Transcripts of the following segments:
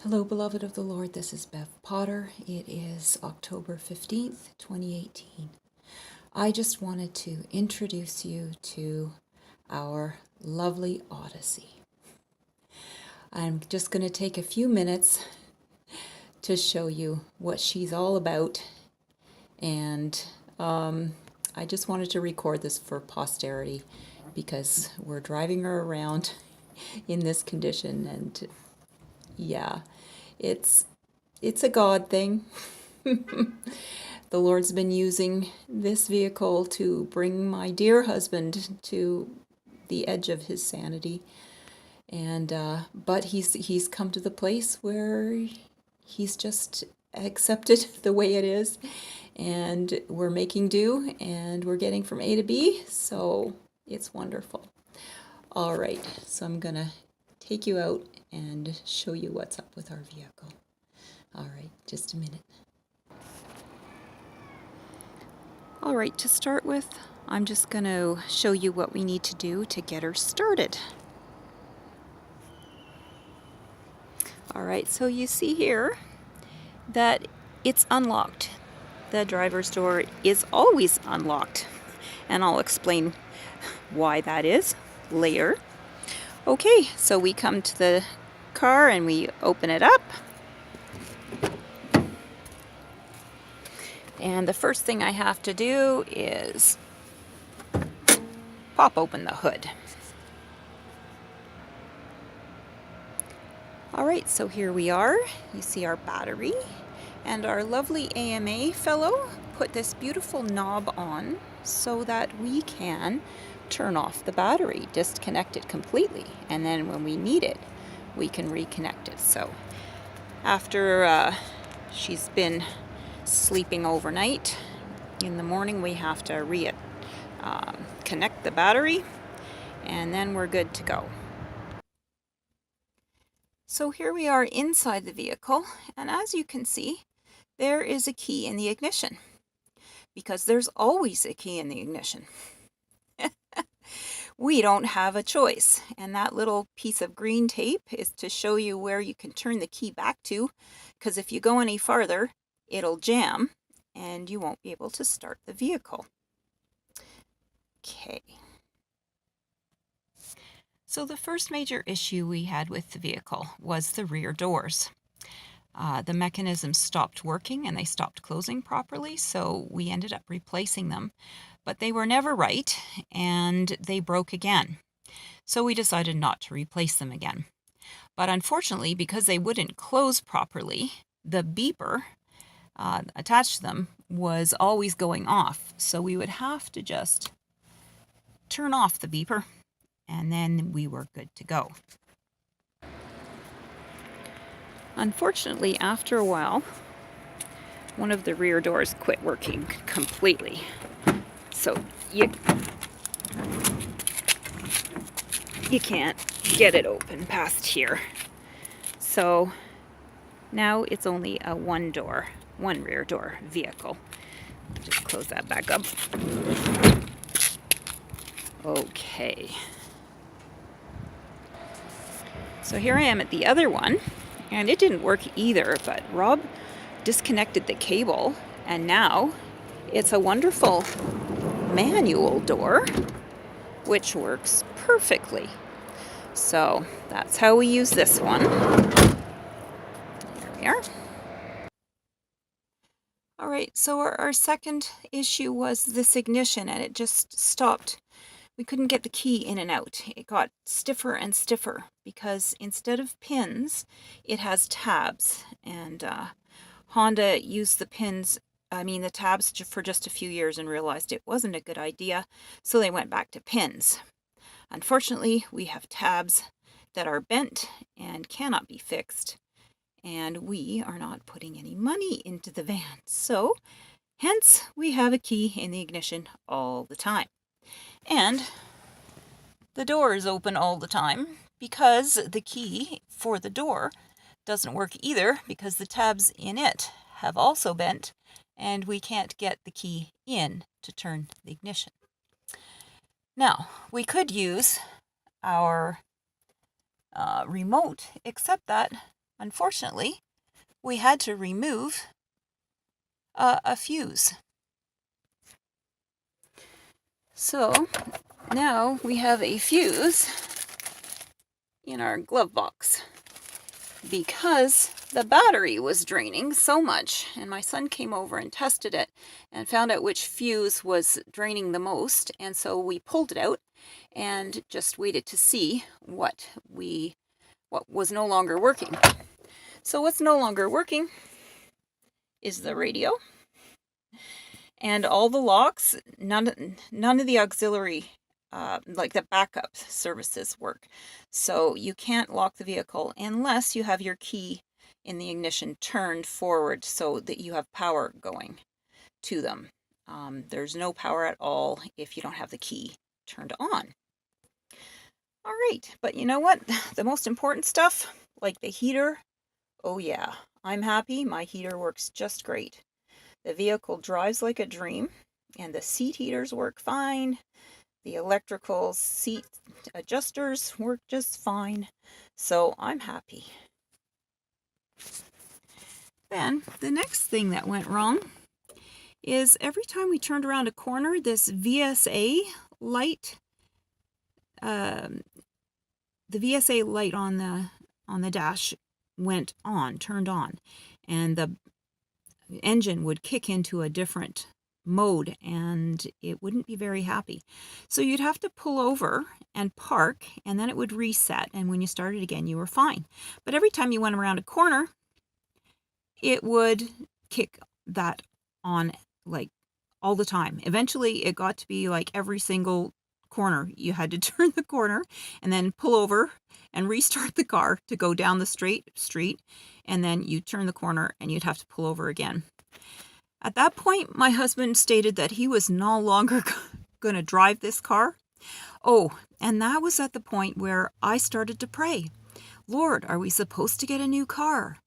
Hello, beloved of the Lord. This is Bev Potter. It is October 15th, 2018. I just wanted to introduce you to our lovely Odyssey. I'm just going to take a few minutes to show you what she's all about, and I just wanted to record this for posterity because we're driving her around in this condition, and yeah, it's a God thing. The Lord's been using this vehicle to bring my dear husband to the edge of his sanity, and but he's come to the place where he's just accepted the way it is, and we're making do, and we're getting from A to B, so it's wonderful. All right, so I'm gonna take you out and show you what's up with our vehicle. All right, just a minute. All right, to start with, I'm just going to show you what we need to do to get her started. All right, so you see here that it's unlocked. The driver's door is always unlocked, and I'll explain why that is later. Okay, so we come to the car and we open it up. And the first thing I have to do is pop open the hood. All right, so here we are. You see our battery, and our lovely AMA fellow put this beautiful knob on so that we can turn off the battery, disconnect it completely, and then when we need it, we can reconnect it. So after she's been sleeping overnight, in the morning we have to reconnect the battery, and then we're good to go. So here we are inside the vehicle, and as you can see, there is a key in the ignition, because there's always a key in the ignition. We don't have a choice, and that little piece of green tape is to show you where you can turn the key back to, because if you go any farther, it'll jam, and you won't be able to start the vehicle. Okay. So the first major issue we had with the vehicle was the rear doors. The mechanisms stopped working and they stopped closing properly, so we ended up replacing them. But they were never right, and they broke again. So we decided not to replace them again. But unfortunately, because they wouldn't close properly, the beeper attached to them was always going off. So we would have to just turn off the beeper, and then we were good to go. Unfortunately, after a while, one of the rear doors quit working completely. So you can't get it open past here. So now it's only a one rear door vehicle. Just close that back up. Okay. So here I am at the other one, and it didn't work either, but Rob disconnected the cable, and now it's a wonderful manual door, which works perfectly. So that's how we use this one. There we are. All right, so our second issue was this ignition, and it just stopped. We couldn't get the key in and out. It got stiffer and stiffer because instead of pins, it has tabs. And Honda used the tabs for just a few years and realized it wasn't a good idea, so they went back to pins. Unfortunately, we have tabs that are bent and cannot be fixed, and we are not putting any money into the van. So, hence, we have a key in the ignition all the time. And the door is open all the time because the key for the door doesn't work either, because the tabs in it have also bent and we can't get the key in to turn the ignition. Now, we could use our remote, except that unfortunately, we had to remove a fuse. So now we have a fuse in our glove box because the battery was draining so much, and my son came over and tested it and found out which fuse was draining the most, and so we pulled it out and just waited to see what was no longer working. So what's no longer working is the radio and all the locks. None of the auxiliary like the backup services work. So you can't lock the vehicle unless you have your key in the ignition turned forward so that you have power going to them. There's no power at all if you don't have the key turned on. All right, but you know what? The most important stuff, like the heater, oh yeah, I'm happy. My heater works just great. The vehicle drives like a dream, and the seat heaters work fine. The electrical seat adjusters work just fine, so I'm happy. Then the next thing that went wrong is every time we turned around a corner, this VSA light, the VSA light on the dash turned on, and the engine would kick into a different mode and it wouldn't be very happy. So you'd have to pull over and park, and then it would reset, and when you started again you were fine. But every time you went around a corner, it would kick that on like all the time. Eventually it got to be like every single corner you had to turn the corner and then pull over and restart the car to go down the straight street, and then you turn the corner and you'd have to pull over again. At that point, my husband stated that he was no longer going to drive this car. Oh, and that was at the point where I started to pray, Lord, are we supposed to get a new car?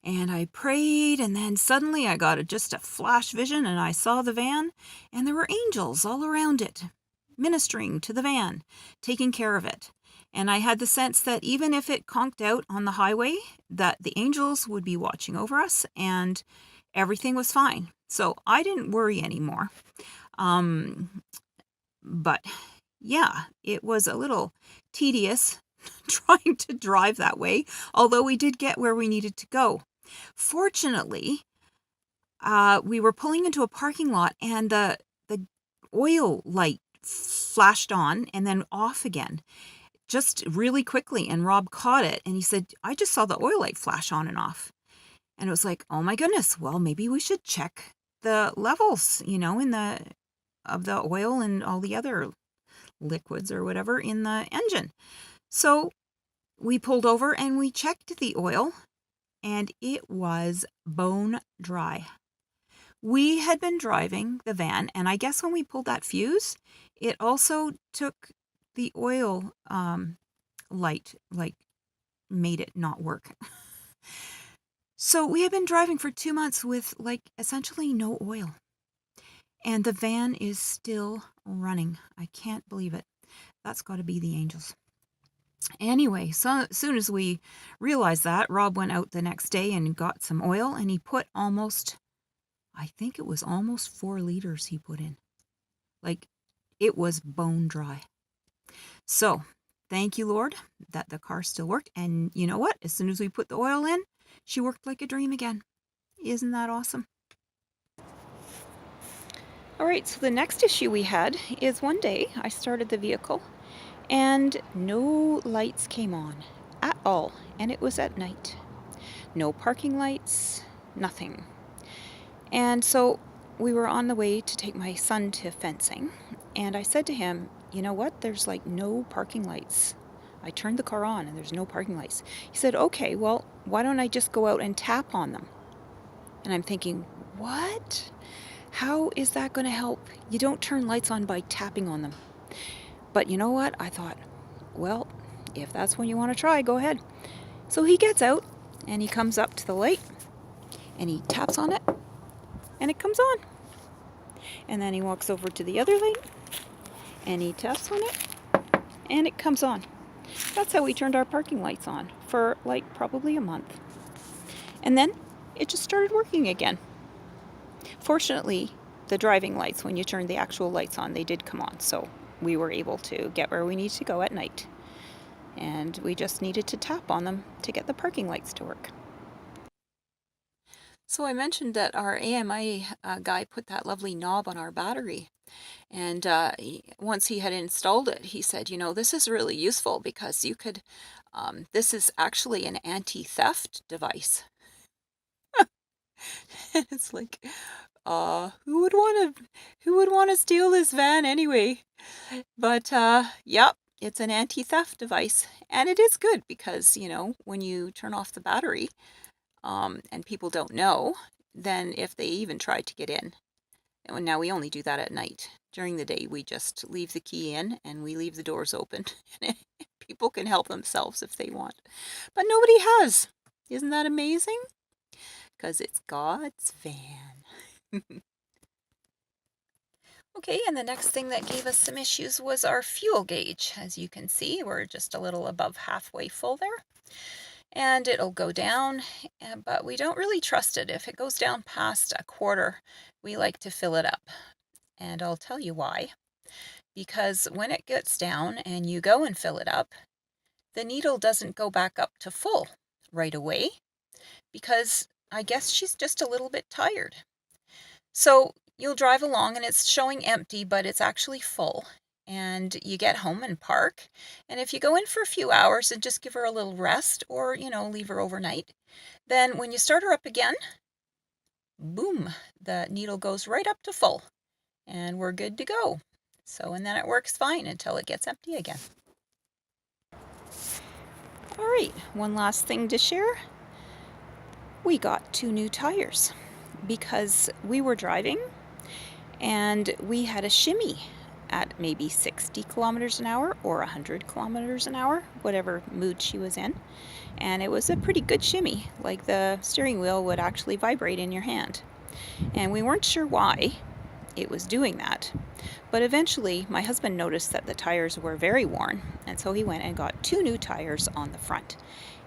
And I prayed, and then suddenly I got just a flash vision, and I saw the van, and there were angels all around it, ministering to the van, taking care of it. And I had the sense that even if it conked out on the highway, that the angels would be watching over us, and everything was fine. So I didn't worry anymore. But yeah, it was a little tedious trying to drive that way, although we did get where we needed to go. Fortunately, we were pulling into a parking lot, and the oil light flashed on and then off again, just really quickly, and Rob caught it, and he said, I just saw the oil light flash on and off. And it was like, oh my goodness, well, maybe we should check the levels, of the oil and all the other liquids or whatever in the engine. So we pulled over and we checked the oil, and it was bone dry. We had been driving the van, and I guess when we pulled that fuse, it also took the oil light, made it not work. So we had been driving for 2 months with essentially no oil. And the van is still running. I can't believe it. That's got to be the angels. Anyway, so as soon as we realized that, Rob went out the next day and got some oil, and he put I think it was almost 4 liters he put in. It was bone dry. So thank you, Lord, that the car still worked. And you know what? As soon as we put the oil in, she worked like a dream again. Isn't that awesome? All right, so the next issue we had is one day I started the vehicle and no lights came on at all, and it was at night. No parking lights, nothing. And so we were on the way to take my son to fencing, and I said to him, you know what, there's no parking lights. I turned the car on and there's no parking lights. He said, okay, well, why don't I just go out and tap on them? And I'm thinking, what? How is that going to help? You don't turn lights on by tapping on them. But you know what? I thought, well, if that's what you want to try, go ahead. So he gets out and he comes up to the light and he taps on it and it comes on. And then he walks over to the other light and he taps on it and it comes on. That's how we turned our parking lights on for probably a month. And then it just started working again. Fortunately, the driving lights, when you turned the actual lights on, they did come on, so we were able to get where we needed to go at night. And we just needed to tap on them to get the parking lights to work. So I mentioned that our AMI guy put that lovely knob on our battery. And once he had installed it, he said, you know, this is really useful because you could, this is actually an anti-theft device. It's like, who would want to steal this van anyway? But yep, it's an anti-theft device, and it is good because, you know, when you turn off the battery, and people don't know, then if they even try to get in, and now we only do that at night. During the day, we just leave the key in and we leave the doors open. People can help themselves if they want, but nobody has. Isn't that amazing? Because it's God's van. Okay, and the next thing that gave us some issues was our fuel gauge. As you can see, we're just a little above halfway full there. And it'll go down, but we don't really trust it. If it goes down past a quarter, we like to fill it up. And I'll tell you why. Because when it gets down and you go and fill it up, the needle doesn't go back up to full right away, because I guess she's just a little bit tired. So you'll drive along and it's showing empty, but it's actually full. And you get home and park. And if you go in for a few hours and just give her a little rest, or, you know, leave her overnight, then when you start her up again, boom, the needle goes right up to full and we're good to go. So, and then it works fine until it gets empty again. All right, one last thing to share. We got 2 new tires because we were driving and we had a shimmy at maybe 60 kilometers an hour or 100 kilometers an hour, whatever mood she was in. And it was a pretty good shimmy, like the steering wheel would actually vibrate in your hand. And we weren't sure why it was doing that. But eventually, my husband noticed that the tires were very worn, and so he went and got 2 new tires on the front.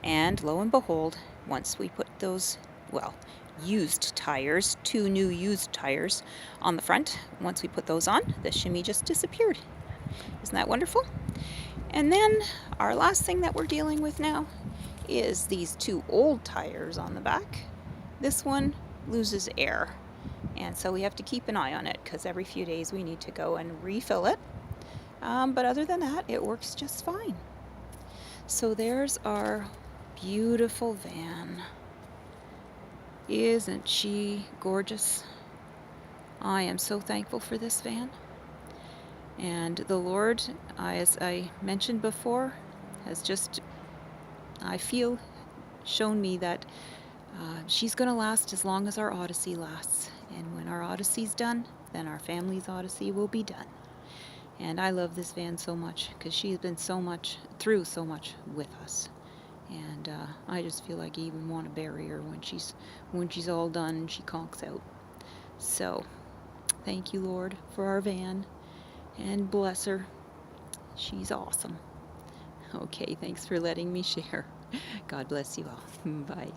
And lo and behold, once we put those, well, used tires, 2 new used tires on the front, once we put those on, the shimmy just disappeared. Isn't that wonderful? And then our last thing that we're dealing with now is these 2 old tires on the back. This one loses air, and so we have to keep an eye on it because every few days we need to go and refill it. But other than that, it works just fine. So there's our beautiful van. Isn't she gorgeous? I am so thankful for this van. And the Lord, as I mentioned before, has just, I feel, shown me that she's going to last as long as our Odyssey lasts. And when our Odyssey's done, then our family's Odyssey will be done. And I love this van so much because she's been through so much with us. And I just feel like I even want to bury her when she's all done and she conks out. So, thank you, Lord, for our van, and bless her. She's awesome. Okay, thanks for letting me share. God bless you all. Bye.